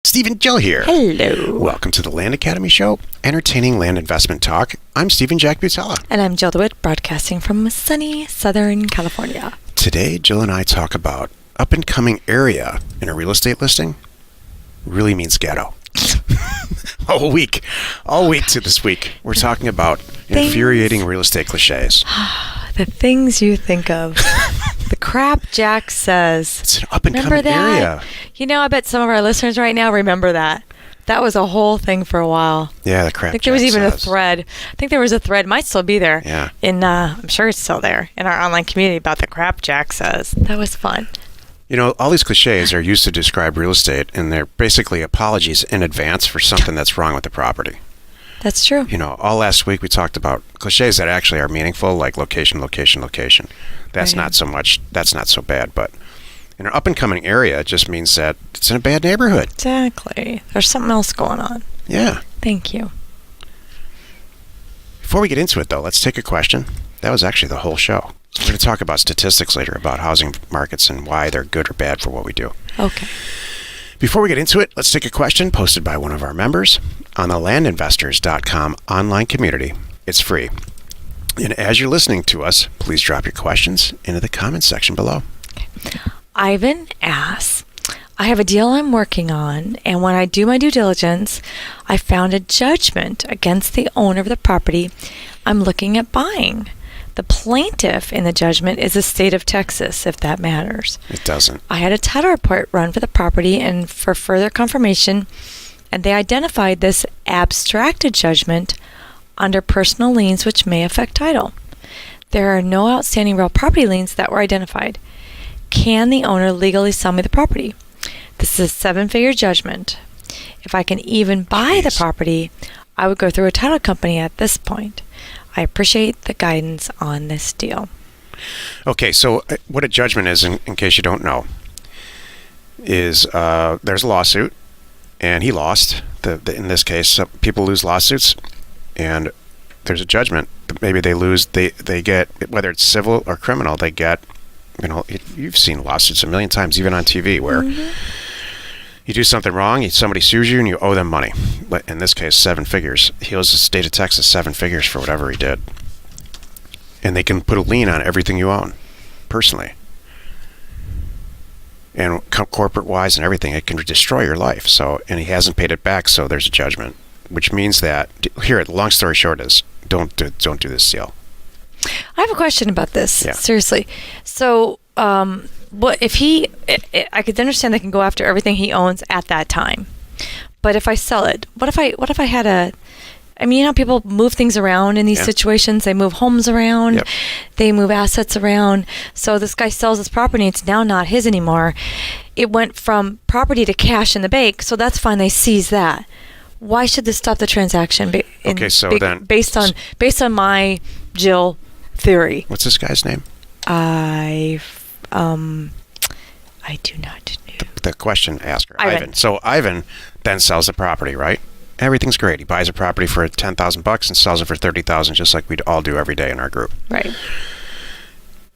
Steve and Jill here. Hello. Welcome to the Land Academy Show, entertaining land investment talk. I'm Steve and Jack Butella. And I'm Jill DeWitt, broadcasting from sunny Southern California. Today, Jill and I talk about up-and-coming area in a real estate listing. Really means ghetto. all week to this week, we're talking about infuriating real estate cliches. The things you think of. The crap Jack says. It's an up-and-coming area. You know, I bet some of our listeners right now remember that. That was a whole thing for a while. Yeah, the crap I think there was Jack even a says. thread. I think there was a thread. Might still be there. Yeah. I'm sure it's still there in our online community about the crap Jack says. That was fun. You know, all these cliches are used to describe real estate, and they're basically apologies in advance for something that's wrong with the property. That's true. You know, all last week we talked about cliches that actually are meaningful, like location, location, location. That's Right. that's not so bad. But in an up-and-coming area, it just means that it's in a bad neighborhood. Exactly. There's something else going on. Yeah. Thank you. Before we get into it, though, let's take a question. That was actually the whole show. We're going to talk about statistics later about housing markets and why they're good or bad for what we do. Okay. Before we get into it, let's take a question posted by one of our members on the landinvestors.com online community. It's free. And as you're listening to us, please drop your questions into the comments section below. Ivan asks, I have a deal I'm working on, and when I do my due diligence, I found a judgment against the owner of the property I'm looking at buying. The plaintiff in the judgment is the state of Texas, if that matters. It doesn't. I had a title report run for the property and for further confirmation, and they identified this abstracted judgment under personal liens which may affect title. There are no outstanding real property liens that were identified. Can the owner legally sell me the property? This is a 7-figure judgment. If I can even buy the property, I would go through a title company at this point. I appreciate the guidance on this deal. Okay, so what a judgment is, in case you don't know, is there's a lawsuit, and he lost. In this case, people lose lawsuits, and there's a judgment. Maybe they lose. They get, whether it's civil or criminal, they get. You know, you've seen lawsuits a million times, even on TV, where you do something wrong, somebody sues you, and you owe them money. But in this case, 7 figures. He owes the state of Texas 7 figures for whatever he did. And they can put a lien on everything you own, personally. And corporate-wise and everything, it can destroy your life. So, and he hasn't paid it back, so there's a judgment. Which means that, here, the long story short is, don't do this deal. I have a question about this. Yeah. Seriously. So, what if I could understand they can go after everything he owns at that time. But if I sell it, what if I had I mean, you know, people move things around in these situations. They move homes around. Yep. They move assets around. So this guy sells his property. It's now not his anymore. It went from property to cash in the bank. So that's fine. They seize that. Why should this stop the transaction? Based on my Jill theory. What's this guy's name? I do not know. The question asker, Ivan. So Ivan then sells the property, right? Everything's great. He buys a property for $10,000 and sells it for $30,000, just like we'd all do every day in our group. Right.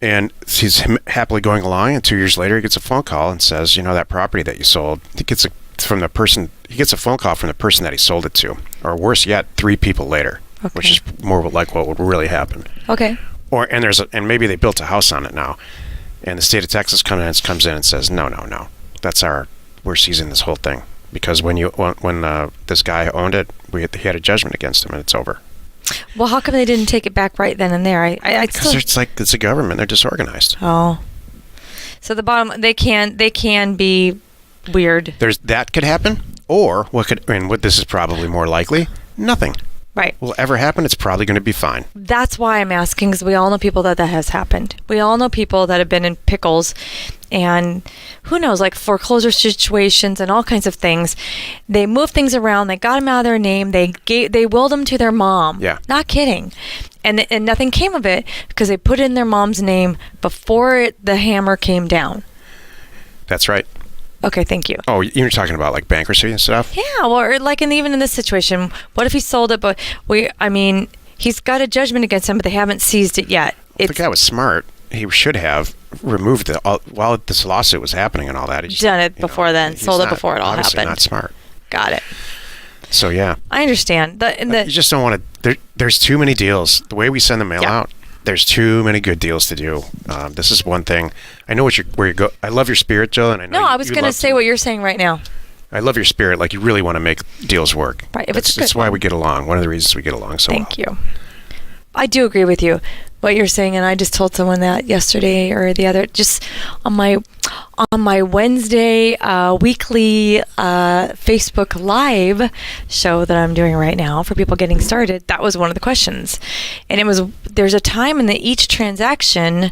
And he's happily going along, and 2 years later, he gets a phone call and says, you know, that property that you sold, he gets a phone call from the person that he sold it to, or worse yet, 3 people later, which is more like what would really happen. Okay. And maybe they built a house on it now, and the state of Texas comes in and says, no, we're seizing this whole thing, because when this guy owned it, he had a judgment against him, and it's over. Well, how come they didn't take it back right then and there? Because it's a government; they're disorganized. Oh, so the bottom they can be weird. That could happen, or what this is probably more likely, nothing. Right. Will ever happen, it's probably going to be fine. That's why I'm asking, because we all know people that has happened. We all know people that have been in pickles, and who knows, like foreclosure situations and all kinds of things. They moved things around. They got them out of their name. They willed them to their mom. Yeah. Not kidding. And nothing came of it because they put it in their mom's name before the hammer came down. That's right. Okay, thank you. Oh, you're talking about like bankruptcy and stuff? Yeah, or like even in this situation, what if he sold it, but he's got a judgment against him, but they haven't seized it yet. The guy was smart. he should have removed while this lawsuit was happening and all that. He just, Done it before then. Sold it before it all obviously happened. Not smart. Got it. So yeah, I understand. You just don't want to. There's too many deals. The way we send the mail out, there's too many good deals to do. This is one thing. I know where you go. I love your spirit, Jill, and I know. No, I was going to say what you're saying right now. I love your spirit. Like, you really want to make deals work. Right. If it's that's why we get along. One of the reasons we get along so well. Thank you. I do agree with you, what you're saying, and I just told someone that yesterday or the other, just on my Wednesday weekly Facebook Live show that I'm doing right now for people getting started. That was one of the questions, and there's a time in each transaction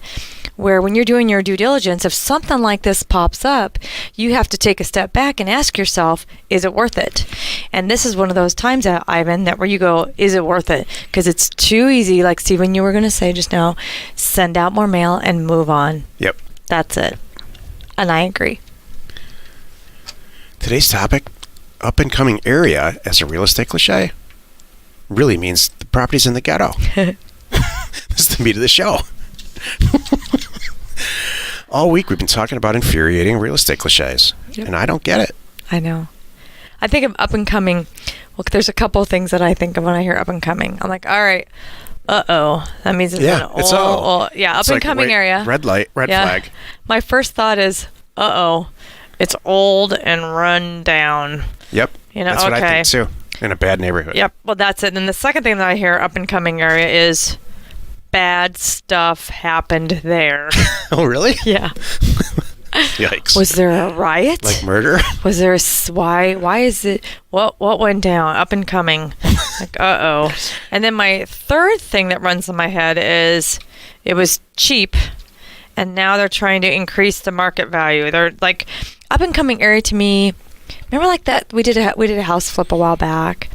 where when you're doing your due diligence, if something like this pops up, you have to take a step back and ask yourself, is it worth it? And this is one of those times, Ivan, that where you go, is it worth it? Because it's too easy, like Stephen, you were going to say just now, send out more mail and move on. Yep. That's it. And I agree. Today's topic, up and coming area as a real estate cliche, really means the properties in the ghetto. This is the meat of the show. All week we've been talking about infuriating real estate cliches, and I don't get it. I know. I think of up and coming. Well, there's a couple of things that I think of when I hear up and coming. I'm like, all right, that means it's an it's up and coming area. Red flag. My first thought is, it's old and run down. Yep. That's what I think too. In a bad neighborhood. Yep. Well, that's it. And then the second thing that I hear up and coming area is bad stuff happened there. Oh, really? Yeah. Yikes. Was there a riot? Like murder? Was there why is it, what went down? Up and coming. Like, And then my third thing that runs in my head is it was cheap and now they're trying to increase the market value. They're like, up and coming area to me, remember like that, we did a house flip a while back.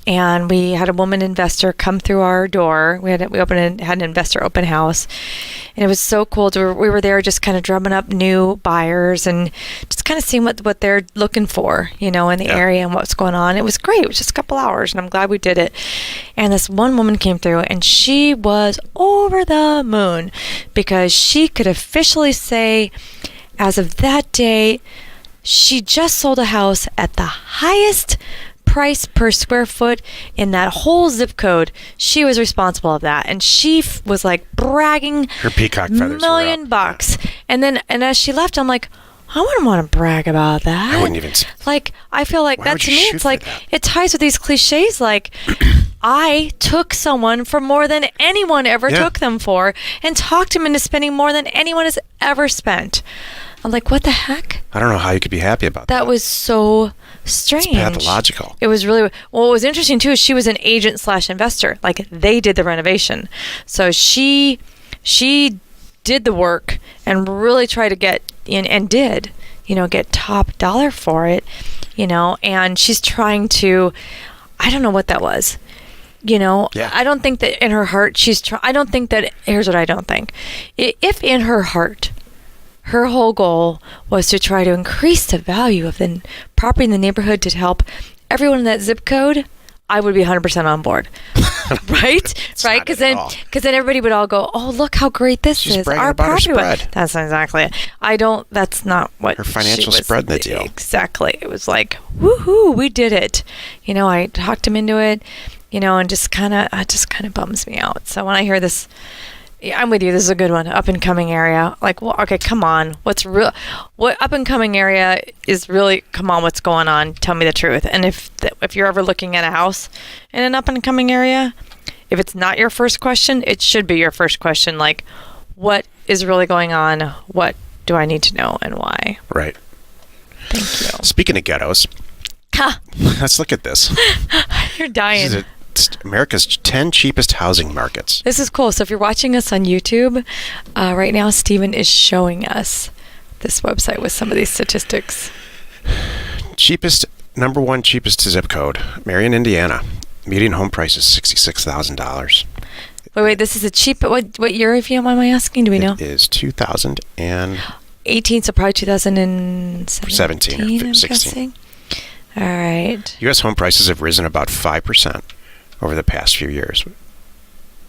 And we had a woman investor come through our door. Had an investor open house, and it was so cool. We were there just kind of drumming up new buyers and just kind of seeing what they're looking for, in the area and what's going on. It was great. It was just a couple hours, and I'm glad we did it. And this one woman came through, and she was over the moon because she could officially say, as of that day, she just sold a house at the highest price per square foot in that whole zip code. She was responsible of that, and she was like bragging her peacock feathers $1,000,000. Yeah. And as she left, I'm like, I wouldn't want to brag about that. I wouldn't even. Like, I feel like that to me, it's like it ties with these cliches. Like, I took someone for more than anyone ever took them for, and talked him into spending more than anyone has ever spent. I'm like, what the heck? I don't know how you could be happy about that. That was so strange. It's pathological. It was really, what was interesting too is she was an agent/investor. Like, they did the renovation. So she did the work and really tried to get in, and did, get top dollar for it, and she's trying to, I don't know what that was. I don't think that in her heart I don't think that, here's what I don't think. If in her heart, her whole goal was to try to increase the value of the property in the neighborhood to help everyone in that zip code, I would be 100% on board. Right? Right? Because then everybody would all go, oh, look how great this She's is. bragging Our about her property. spread. That's exactly it. That's not what her financial spread in the deal. Exactly. It was like, woohoo, we did it. I talked him into it, and just kind of bums me out. So when I hear this, yeah, I'm with you. This is a good one. Up and coming area. Like, well, okay, come on. What up and coming area is really? Come on, what's going on? Tell me the truth. And if you're ever looking at a house in an up and coming area, if it's not your first question, it should be your first question. Like, what is really going on? What do I need to know, and why? Right. Thank you. Speaking of ghettos, let's look at this. You're dying. This is America's 10 cheapest housing markets. This is cool. So if you're watching us on YouTube, right now Stephen is showing us this website with some of these statistics. Number one cheapest zip code, Marion, Indiana. Median home price is $66,000. Wait, this is a cheap, what year, if you don't mind my asking, do we know? It is 2018, so probably 2017 or 16. All right. U.S. home prices have risen about 5% over the past few years.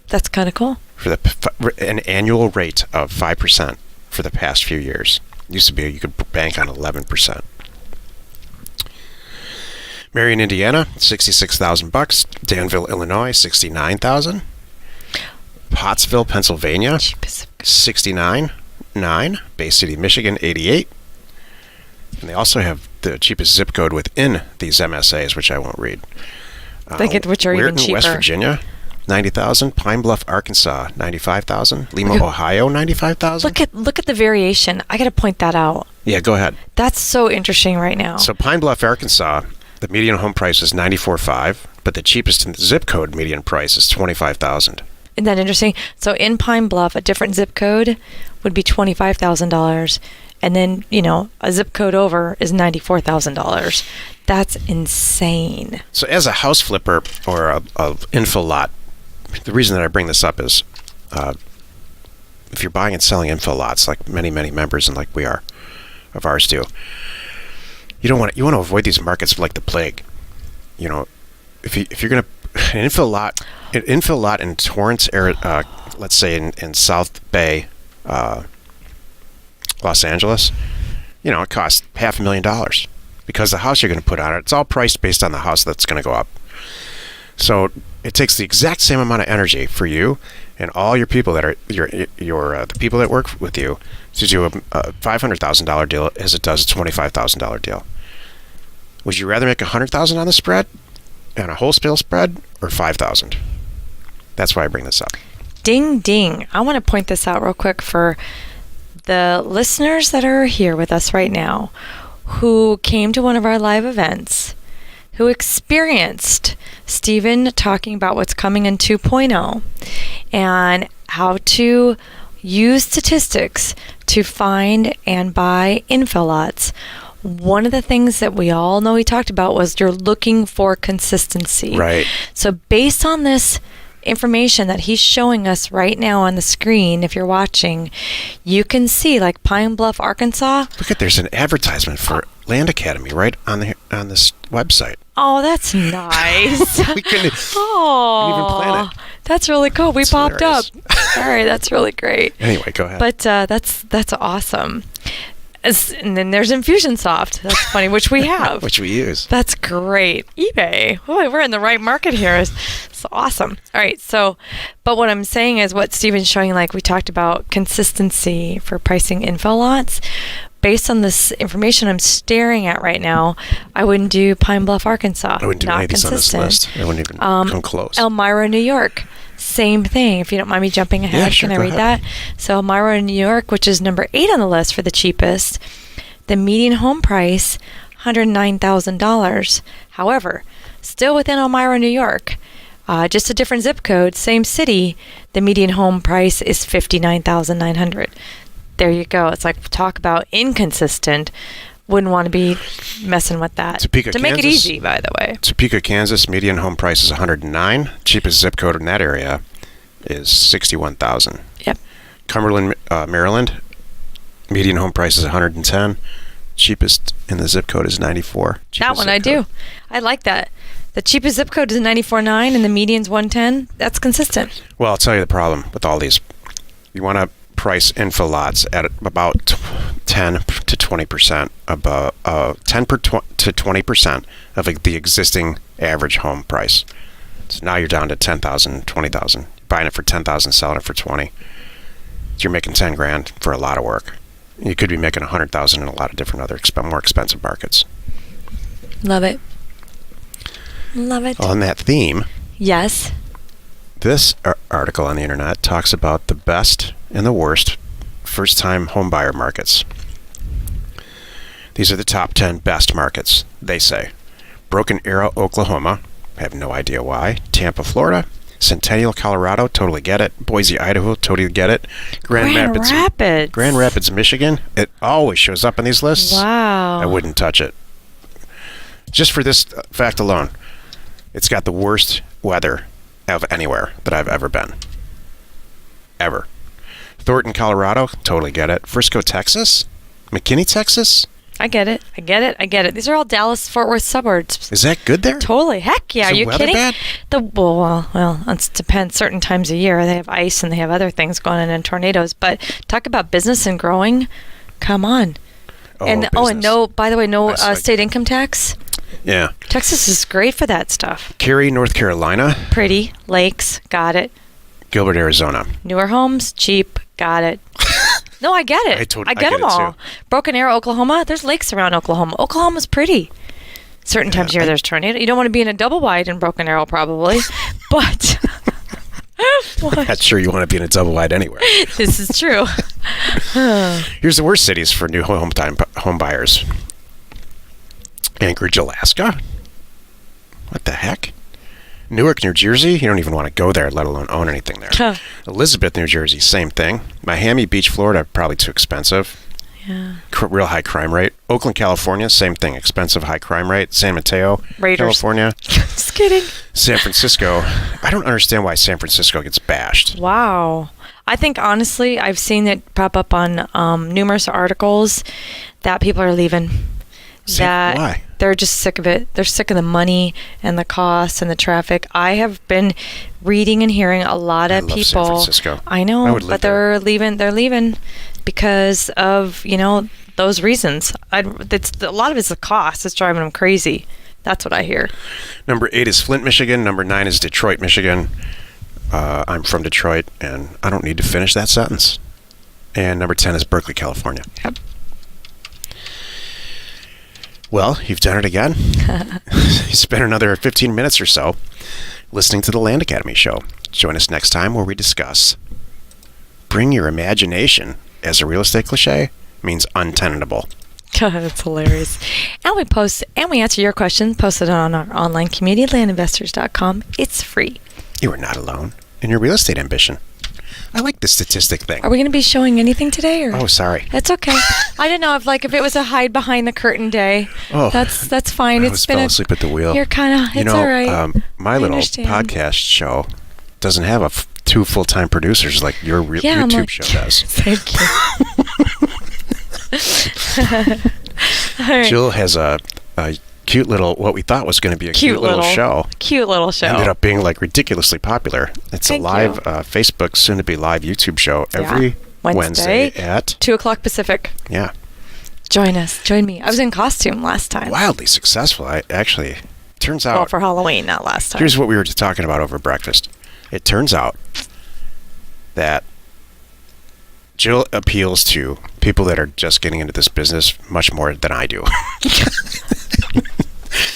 That's kind of cool. an annual rate of 5% for the past few years. It used to be you could bank on 11%. Marion, Indiana, $66,000. Danville, Illinois, $69,000. Pottsville, Pennsylvania, $69,900. Bay City, Michigan, $88,000. And they also have the cheapest zip code within these MSAs, which I won't read. Which are even Weirton, cheaper. West Virginia, $90,000. Pine Bluff, Arkansas, $95,000. Lima, Ohio, $95,000. Look at the variation. I got to point that out. Yeah, go ahead. That's so interesting right now. So Pine Bluff, Arkansas, the median home price is $94,500, but the cheapest in the zip code median price is $25,000. Isn't that interesting? So in Pine Bluff, a different zip code would be $25,000. And then, a zip code over is $94,000. That's insane. So as a house flipper or a infill lot, the reason that I bring this up is if you're buying and selling infill lots, like many, many members and like we are of ours do, you want to avoid these markets like the plague. If you're going to an infill lot in Torrance, let's say in South Bay, Los Angeles, it costs $500,000 because the house you're going to put on it, it's all priced based on the house that's going to go up. So it takes the exact same amount of energy for you and all your people that are the people that work with you to do a $500,000 deal as it does a $25,000 deal. Would you rather make $100,000 on the spread, on a wholesale spread, or $5,000? That's why I bring this up. Ding, ding. I want to point this out real quick for the listeners that are here with us right now who came to one of our live events, who experienced Stephen talking about what's coming in 2.0 and how to use statistics to find and buy infill lots. One of the things that we all know he talked about was you're looking for consistency. Right. So based on this information that he's showing us right now on the screen, if you're watching, you can see like Pine Bluff, Arkansas. Look there's an advertisement for Land Academy right on this website. Oh, that's nice. we couldn't even plan it. That's really cool. We popped hilarious. up. All right, that's really great. Anyway, go ahead. But that's awesome. And then there's Infusionsoft. That's funny, which we have. Which we use. That's great. eBay. Boy, we're in the right market here. It's awesome. All right. So, but what I'm saying is what Stephen's showing, like we talked about consistency for pricing infill lots. Based on this information I'm staring at right now, I wouldn't do Pine Bluff, Arkansas. I wouldn't do any of these on this list. I wouldn't even come close. Elmira, New York. Same thing. If you don't mind me jumping ahead, yeah, sure, can I read that? So Elmira, New York, which is number 8 on the list for the cheapest, the median home price, $109,000. However, still within Elmira, New York, just a different zip code, same city, the median home price is $59,900. There you go. It's like talk about inconsistent. Wouldn't want to be messing with that. Topeka, to make it Kansas. easy, by the way. Topeka, Kansas, median home price is $109,000. Cheapest zip code in that area is $61,000. Yep. Cumberland, Maryland, median home price is $110,000. Cheapest in the zip code is $94,000. That one I do. I like that. The cheapest zip code is $94,900 and the median's $110,000. That's consistent. Well, I'll tell you the problem with all these. You want to price infill lots at about 10 to 20% above 10 to 20% of the existing average home price. So now you're down to $10,000, $20,000. Buying it for $10,000, selling it for $20,000. You're making $10,000 for a lot of work. You could be making $100,000 in a lot of different other more expensive markets. Love it. Love it. On that theme, Yes. this article on the internet talks about the best and the worst first-time homebuyer markets. These are the top 10 best markets, they say. Broken Arrow, Oklahoma. I have no idea why. Tampa, Florida. Centennial, Colorado. Totally get it. Boise, Idaho. Totally get it. Grand Rapids, Michigan. It always shows up on these lists. Wow. I wouldn't touch it. Just for this fact alone, it's got the worst weather of anywhere that I've ever been. Ever. Thornton, Colorado. Totally get it. Frisco, Texas. McKinney, Texas. I get it. These are all Dallas Fort Worth suburbs. Is that good there? Totally. Heck yeah. Is Are the you weather kidding? bad? Well, it depends. Certain times of year, they have ice and they have other things going on and tornadoes. But talk about business and growing. Come on. And business. by the way, no I like state income tax. Yeah. Texas is great for that stuff. Cary, North Carolina. Pretty lakes, got it. Gilbert, Arizona. Newer homes, cheap, got it. No, I get it. I get them it all. too. Broken Arrow, Oklahoma. There's lakes around Oklahoma. Oklahoma's pretty. Certain times of year there's tornado. You don't want to be in a double wide in Broken Arrow, probably, but I'm not sure you want to be in a double wide anywhere. This is true. Here's the worst cities for new home buyers. Anchorage, Alaska. What the heck? Newark, New Jersey. You don't even want to go there, let alone own anything there. Elizabeth, New Jersey. Same thing. Miami Beach, Florida. Probably too expensive. Yeah. Real high crime rate. Oakland, California. Same thing. Expensive, high crime rate. San Mateo, Raiders. California. Just kidding. San Francisco. I don't understand why San Francisco gets bashed. Wow. I think, honestly, I've seen it pop up on numerous articles that people are leaving. Why? They're just sick of it. They're sick of the money and the costs and the traffic. I have been reading and hearing a lot of love people. San Francisco. I know, I would live but there. they're leaving because of, those reasons. A lot of it's the cost. It's driving them crazy. That's what I hear. Number 8 is Flint, Michigan. Number 9 is Detroit, Michigan. I'm from Detroit, and I don't need to finish that sentence. And number 10 is Berkeley, California. Yep. Well, you've done it again. You spent another 15 minutes or so listening to the Land Academy show. Join us next time where we discuss bring your imagination, as a real estate cliche, means untenable. That's hilarious. And we answer your questions, posted on our online community, landinvestors.com. It's free. You are not alone in your real estate ambition. I like the statistic thing. Are we going to be showing anything today? Or? Oh, sorry. That's okay. I didn't know if it was a hide behind the curtain day. Oh, that's fine. I fell asleep at the wheel. You're kind of. It's all right. My little podcast show doesn't have two full-time producers like your YouTube show does. Thank you. All right. Jill has a cute little, what we thought was going to be a cute little show. Cute little show. Ended up being ridiculously popular. It's a live Facebook, soon to be live YouTube show every Wednesday at 2:00 Pacific. Yeah. Join us. Join me. I was in costume last time. Wildly successful. Turns out. Well, for Halloween, not last time. Here's what we were talking about over breakfast. It turns out that Jill appeals to people that are just getting into this business much more than I do.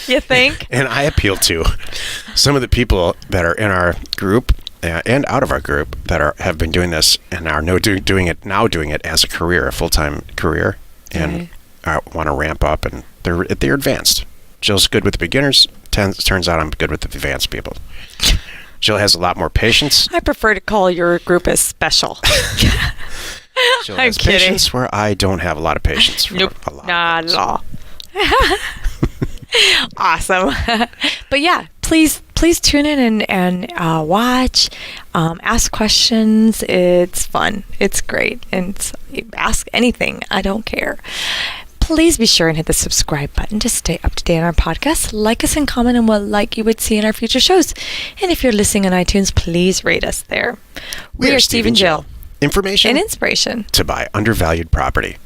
You think? And I appeal to some of the people that are in our group and out of our group that have been doing this and are doing it as a career, a full-time career, and want to ramp up, and they're advanced. Jill's good with the beginners. Turns out I'm good with the advanced people. Jill has a lot more patience. I prefer to call your group as special. Jill has patience where I don't have a lot of patience. Not at all. Awesome. But yeah, please tune in and watch, ask questions. It's fun. It's great. And ask anything. I don't care. Please be sure and hit the subscribe button to stay up to date on our podcast. Like us and comment on what you would see in our future shows. And if you're listening on iTunes, please rate us there. We are Steve and Jill. Information and inspiration to buy undervalued property.